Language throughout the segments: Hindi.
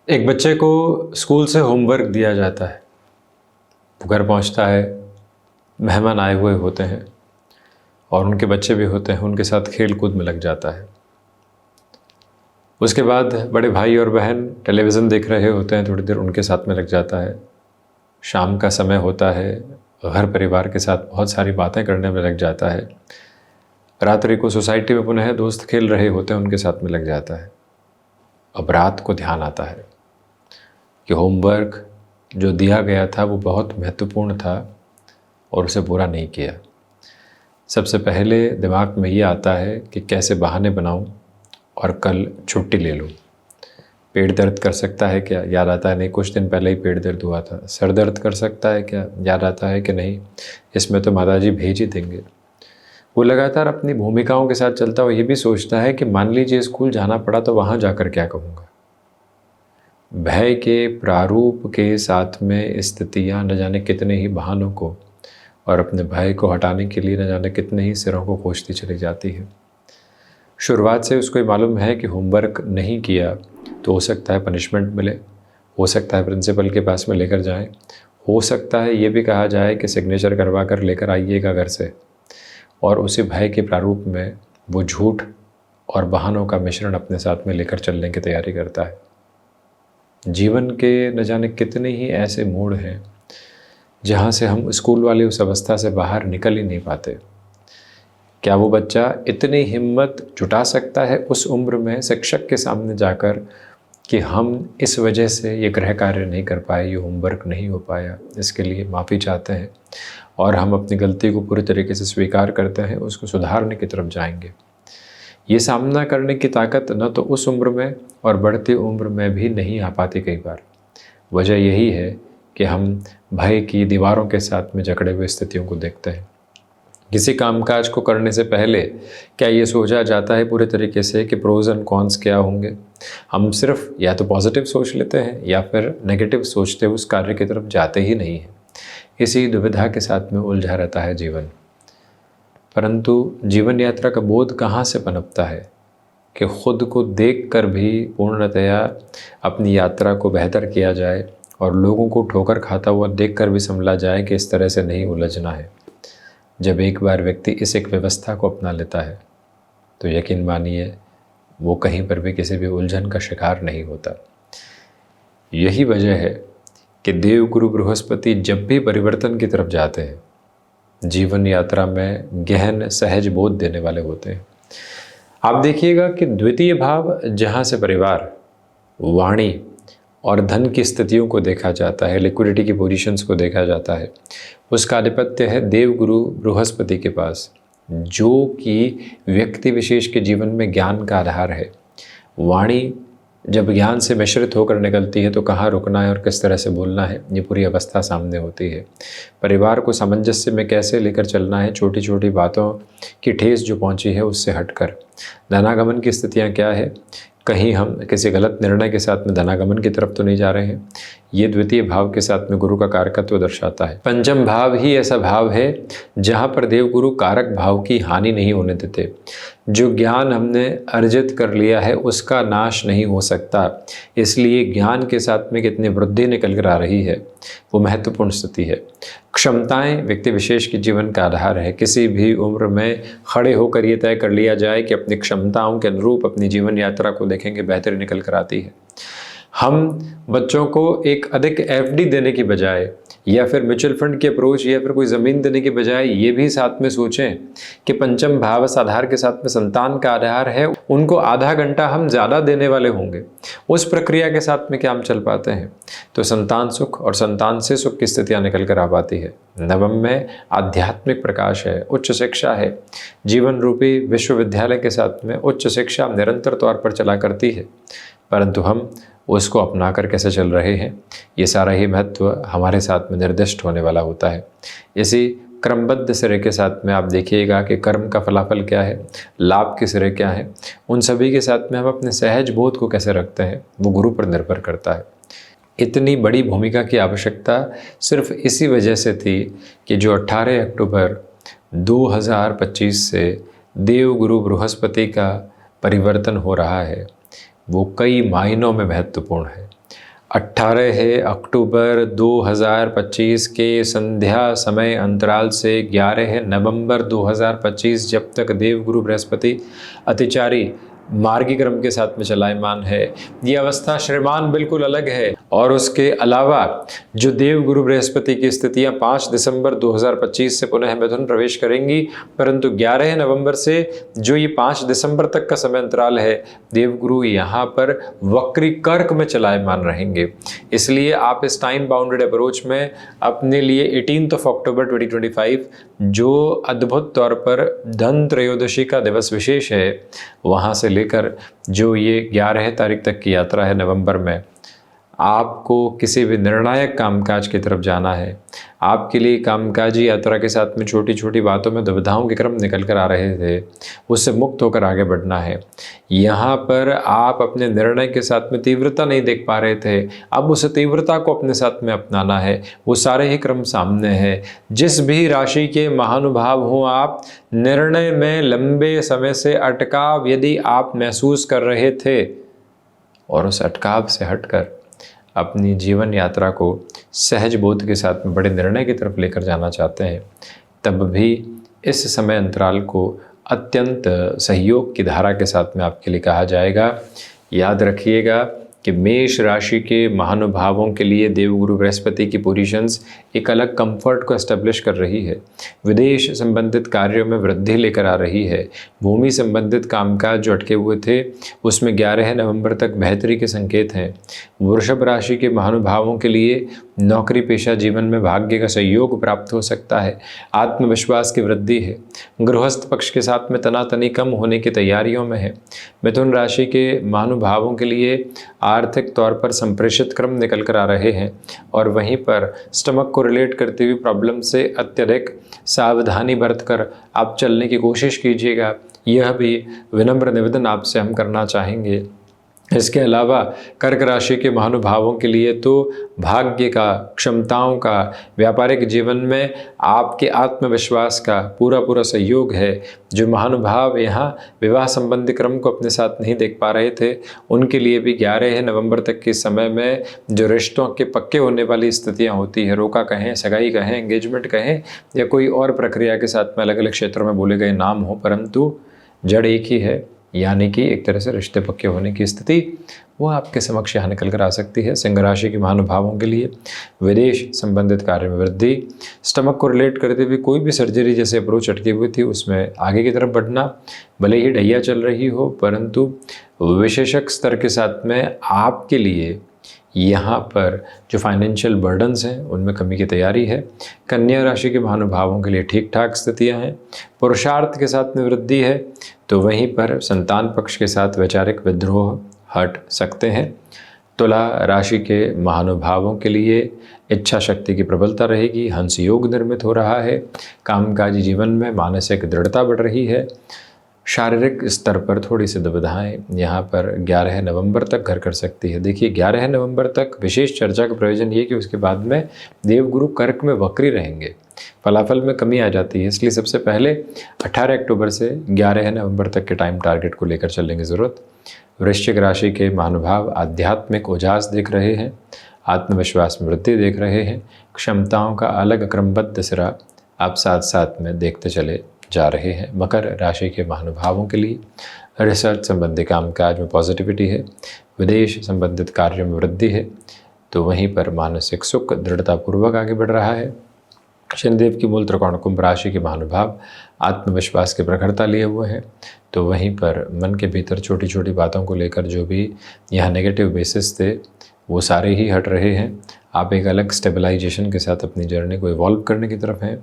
एक बच्चे को स्कूल से होमवर्क दिया जाता है। वो घर पहुंचता है, मेहमान आए हुए होते हैं और उनके बच्चे भी होते हैं, उनके साथ खेल कूद में लग जाता है। उसके बाद बड़े भाई और बहन टेलीविज़न देख रहे होते हैं, थोड़ी देर उनके साथ में लग जाता है। शाम का समय होता है, घर परिवार के साथ बहुत सारी बातें करने में लग जाता है। रात्रि को सोसाइटी में पुनः दोस्त खेल रहे होते हैं, उनके साथ में लग जाता है। अब रात को ध्यान आता है कि होमवर्क जो दिया गया था वो बहुत महत्वपूर्ण था और उसे पूरा नहीं किया। सबसे पहले दिमाग में ये आता है कि कैसे बहाने बनाऊं और कल छुट्टी ले लूं। पेट दर्द कर सकता है क्या, याद आता है नहीं कुछ दिन पहले ही पेट दर्द हुआ था। सर दर्द कर सकता है क्या, याद आता है कि नहीं इसमें तो माताजी भेज ही देंगे। वो लगातार अपनी भूमिकाओं के साथ चलता हुआ ये भी सोचता है कि मान लीजिए स्कूल जाना पड़ा तो वहाँ जाकर क्या कहूँगा। भय के प्रारूप के साथ में स्थितियाँ न जाने कितने ही बहानों को और अपने भय को हटाने के लिए न जाने कितने ही सिरों को खोजती चली जाती है। शुरुआत से उसको मालूम है कि होमवर्क नहीं किया तो हो सकता है पनिशमेंट मिले, हो सकता है प्रिंसिपल के पास में लेकर जाएं, हो सकता है ये भी कहा जाए कि सिग्नेचर करवा कर लेकर आइएगा घर से। और उसी भय के प्रारूप में वो झूठ और बहानों का मिश्रण अपने साथ में लेकर चलने की तैयारी करता है। जीवन के न जाने कितने ही ऐसे मोड़ हैं जहाँ से हम स्कूल वाली उस अवस्था से बाहर निकल ही नहीं पाते। क्या वो बच्चा इतनी हिम्मत जुटा सकता है उस उम्र में शिक्षक के सामने जाकर कि हम इस वजह से ये गृह कार्य नहीं कर पाए, ये होमवर्क नहीं हो पाया, इसके लिए माफ़ी चाहते हैं और हम अपनी गलती को पूरी तरीके से स्वीकार करते हैं, उसको सुधारने की तरफ जाएंगे। ये सामना करने की ताकत न तो उस उम्र में और बढ़ती उम्र में भी नहीं आ पाती कई बार। वजह यही है कि हम भय की दीवारों के साथ में जकड़े हुए स्थितियों को देखते हैं। किसी कामकाज को करने से पहले क्या ये सोचा जाता है पूरे तरीके से कि प्रोज एंड कॉन्स क्या होंगे। हम सिर्फ या तो पॉजिटिव सोच लेते हैं या फिर नेगेटिव सोचते हुए उस कार्य की तरफ जाते ही नहीं हैं। इसी दुविधा के साथ में उलझा रहता है जीवन। परंतु जीवन यात्रा का बोध कहाँ से पनपता है कि खुद को देखकर भी पूर्णतया अपनी यात्रा को बेहतर किया जाए और लोगों को ठोकर खाता हुआ देखकर भी संभला जाए कि इस तरह से नहीं उलझना है। जब एक बार व्यक्ति इस एक व्यवस्था को अपना लेता है तो यकीन मानिए वो कहीं पर भी किसी भी उलझन का शिकार नहीं होता। यही वजह है कि देवगुरु बृहस्पति जब भी परिवर्तन की तरफ जाते हैं, जीवन यात्रा में गहन सहज बोध देने वाले होते हैं। आप देखिएगा कि द्वितीय भाव जहाँ से परिवार, वाणी और धन की स्थितियों को देखा जाता है, लिक्विडिटी की पोजीशंस को देखा जाता है, उसका आधिपत्य है देवगुरु बृहस्पति के पास, जो कि व्यक्ति विशेष के जीवन में ज्ञान का आधार है। वाणी जब ज्ञान से मिश्रित होकर निकलती है तो कहाँ रुकना है और किस तरह से बोलना है, ये पूरी अवस्था सामने होती है। परिवार को सामंजस्य में कैसे लेकर चलना है, छोटी छोटी बातों की ठेस जो पहुँची है उससे हटकर। धनागमन की स्थितियाँ क्या है, कहीं हम किसी गलत निर्णय के साथ में धनागमन की तरफ तो नहीं जा रहे हैं। ये द्वितीय भाव के साथ में गुरु का कारकत्व दर्शाता है। पंचम भाव ही ऐसा भाव है जहाँ पर देवगुरु कारक भाव की हानि नहीं होने देते। जो ज्ञान हमने अर्जित कर लिया है उसका नाश नहीं हो सकता, इसलिए ज्ञान के साथ में कितनी वृद्धि निकल कर आ रही है वो महत्वपूर्ण स्थिति है। क्षमताएं व्यक्ति विशेष के जीवन का आधार है। किसी भी उम्र में खड़े होकर ये तय कर लिया जाए कि अपनी क्षमताओं के अनुरूप अपनी जीवन यात्रा को देखेंगे, बेहतर निकल कर आती है। हम बच्चों को एक अधिक एफडी देने की बजाय या फिर म्यूचुअल फंड की अप्रोच या फिर कोई ज़मीन देने की बजाय ये भी साथ में सोचें कि पंचम भाव आधार के साथ में संतान का आधार है, उनको आधा घंटा हम ज़्यादा देने वाले होंगे। उस प्रक्रिया के साथ में क्या हम चल पाते हैं तो संतान सुख और संतान से सुख की स्थितियाँ निकल कर आ पाती है। नवम में आध्यात्मिक प्रकाश है, उच्च शिक्षा है। जीवन रूपी विश्वविद्यालय के साथ में उच्च शिक्षा निरंतर तौर पर चला करती है, परंतु हम उसको अपना कर कैसे चल रहे हैं, ये सारा ही महत्व हमारे साथ में निर्दिष्ट होने वाला होता है। इसी क्रमबद्ध सिरे के साथ में आप देखिएगा कि कर्म का फलाफल क्या है, लाभ के सिरे क्या है, उन सभी के साथ में हम अपने सहज बोध को कैसे रखते हैं वो गुरु पर निर्भर करता है। इतनी बड़ी भूमिका की आवश्यकता सिर्फ इसी वजह से थी कि जो 18 अक्टूबर 2025 से देवगुरु बृहस्पति का परिवर्तन हो रहा है वो कई मायनों में महत्वपूर्ण है। 18 अक्टूबर 2025 के संध्या समय अंतराल से 11 नवंबर 2025 जब तक देवगुरु बृहस्पति अतिचारी मार्गी क्रम के साथ में चलायमान है, ये अवस्था श्रीमान बिल्कुल अलग है। और उसके अलावा जो देवगुरु बृहस्पति की स्थितियां 5 दिसंबर 2025 से पुनः मिथुन प्रवेश करेंगी, परंतु 11 नवंबर से जो ये 5 दिसंबर तक का समय अंतराल है, देवगुरु यहाँ पर वक्री कर्क में चलायमान रहेंगे। इसलिए आप इस टाइम बाउंडेड अप्रोच में अपने लिए 18 अक्टूबर 2025 जो अद्भुत तौर पर धन त्रयोदशी का दिवस विशेष है, वहाँ से लेकर जो ये 11 तारीख तक की यात्रा है नवंबर में, आपको किसी भी निर्णायक कामकाज की तरफ जाना है। आपके लिए कामकाजी यात्रा के साथ में छोटी छोटी बातों में दुविधाओं के क्रम निकल कर आ रहे थे, उससे मुक्त होकर आगे बढ़ना है। यहाँ पर आप अपने निर्णय के साथ में तीव्रता नहीं देख पा रहे थे, अब उस तीव्रता को अपने साथ में अपनाना है। वो सारे ही क्रम सामने हैं। जिस भी राशि के महानुभाव हों, आप निर्णय में लंबे समय से अटकाव यदि आप महसूस कर रहे थे और उस अटकाव से हटकर अपनी जीवन यात्रा को सहज बोध के साथ में बड़े निर्णय की तरफ लेकर जाना चाहते हैं, तब भी इस समय अंतराल को अत्यंत सहयोग की धारा के साथ में आपके लिए कहा जाएगा। याद रखिएगा कि मेष राशि के महानुभावों के लिए देवगुरु बृहस्पति की पोजीशंस एक अलग कंफर्ट को एस्टेब्लिश कर रही है। विदेश संबंधित कार्यों में वृद्धि लेकर आ रही है। भूमि संबंधित कामकाज जो अटके हुए थे उसमें 11 नवंबर तक बेहतरी के संकेत हैं। वृषभ राशि के महानुभावों के लिए नौकरी पेशा जीवन में भाग्य का सहयोग प्राप्त हो सकता है। आत्मविश्वास की वृद्धि है। गृहस्थ पक्ष के साथ में तनातनी कम होने की तैयारियों में है। मिथुन राशि के महानुभावों के लिए आर्थिक तौर पर संप्रेषित क्रम निकल कर आ रहे हैं और वहीं पर स्टमक को रिलेट करती हुई प्रॉब्लम से अत्यधिक सावधानी बरतकर आप चलने की कोशिश कीजिएगा। यह भी विनम्र निवेदन आपसे हम करना चाहेंगे। इसके अलावा कर्क राशि के महानुभावों के लिए तो भाग्य का, क्षमताओं का, व्यापारिक जीवन में आपके आत्मविश्वास का पूरा सहयोग है। जो महानुभाव यहाँ विवाह संबंधी क्रम को अपने साथ नहीं देख पा रहे थे, उनके लिए भी 11 नवंबर तक के समय में जो रिश्तों के पक्के होने वाली स्थितियाँ होती है, रोका कहें, सगाई कहें, एंगेजमेंट कहें या कोई और प्रक्रिया के साथ में अलग अलग क्षेत्रों में बोले गए नाम हो, परंतु जड़ एक ही है, यानी कि एक तरह से रिश्ते पक्के होने की स्थिति वो आपके समक्ष यहाँ निकल कर आ सकती है। सिंह राशि के महानुभावों के लिए विदेश संबंधित कार्य में वृद्धि, स्टमक को रिलेट करते हुए कोई भी सर्जरी जैसे अप्रोच अटकी हुई थी उसमें आगे की तरफ बढ़ना, भले ही ढैया चल रही हो, परंतु विशेषज्ञ स्तर के साथ में आपके लिए यहाँ पर जो फाइनेंशियल बर्डन्स हैं उनमें कमी की तैयारी है। कन्या राशि के महानुभावों के लिए ठीक ठाक स्थितियाँ हैं। पुरुषार्थ के साथ में वृद्धि है, तो वहीं पर संतान पक्ष के साथ वैचारिक विद्रोह हट सकते हैं। तुला राशि के महानुभावों के लिए इच्छा शक्ति की प्रबलता रहेगी। हंस योग निर्मित हो रहा है। कामकाजी जीवन में मानसिक दृढ़ता बढ़ रही है। शारीरिक स्तर पर थोड़ी सी दुविधाएँ यहाँ पर 11 नवंबर तक घर कर सकती है। देखिए 11 नवंबर तक विशेष चर्चा का प्रयोजन ये कि उसके बाद में देवगुरु कर्क में वक्री रहेंगे, फलाफल में कमी आ जाती है। इसलिए सबसे पहले 18 अक्टूबर से 11 नवंबर तक के टाइम टारगेट को लेकर चलने की ज़रूरत। वृश्चिक राशि के महानुभाव आध्यात्मिक उजास देख रहे हैं, आत्मविश्वास में वृद्धि देख रहे हैं। क्षमताओं का अलग क्रमबद्ध सिरा आप साथ साथ में देखते चले जा रहे हैं। मकर राशि के महानुभावों के लिए रिसर्च संबंधी कामकाज में पॉजिटिविटी है। विदेश संबंधित कार्यों में वृद्धि है, तो वहीं पर मानसिक सुख दृढ़तापूर्वक आगे बढ़ रहा है। शनिदेव की मूल त्रिकोण कुंभ राशि के महानुभाव आत्मविश्वास की प्रखरता लिए हुए हैं, तो वहीं पर मन के भीतर छोटी छोटी बातों को लेकर जो भी यहाँ नेगेटिव बेसिस थे वो सारे ही हट रहे हैं। आप एक अलग स्टेबलाइजेशन के साथ अपनी जर्नी को इवॉल्व करने की तरफ हैं।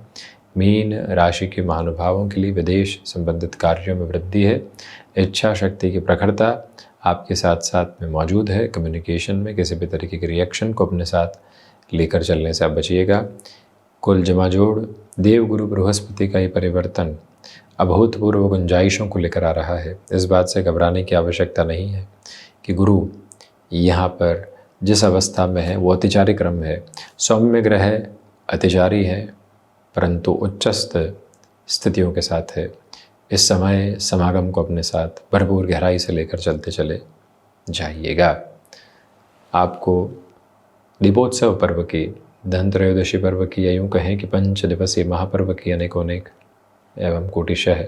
मीन राशि के महानुभावों के लिए विदेश संबंधित कार्यों में वृद्धि है। इच्छा शक्ति की प्रखरता आपके साथ साथ में मौजूद है। कम्युनिकेशन में किसी भी तरीके के रिएक्शन को अपने साथ लेकर चलने से आप बचिएगा। कुल जमा जोड़ देवगुरु बृहस्पति का ही परिवर्तन अभूतपूर्व गुंजाइशों को लेकर आ रहा है। इस बात से घबराने की आवश्यकता नहीं है कि गुरु यहाँ पर जिस अवस्था में है वो अतिचारी क्रम है। सौम्य ग्रह अतिचारी है, परंतु उच्चस्थ स्थितियों के साथ है। इस समय समागम को अपने साथ भरपूर गहराई से लेकर चलते चले। जाइएगा। आपको दीपोत्सव पर्व की, धनत्रयोदशी पर्व की, या यूँ कहें कि 5 दिवसीय महापर्व की अनेकों एवं कोटिशः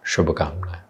शुभकामनाएं।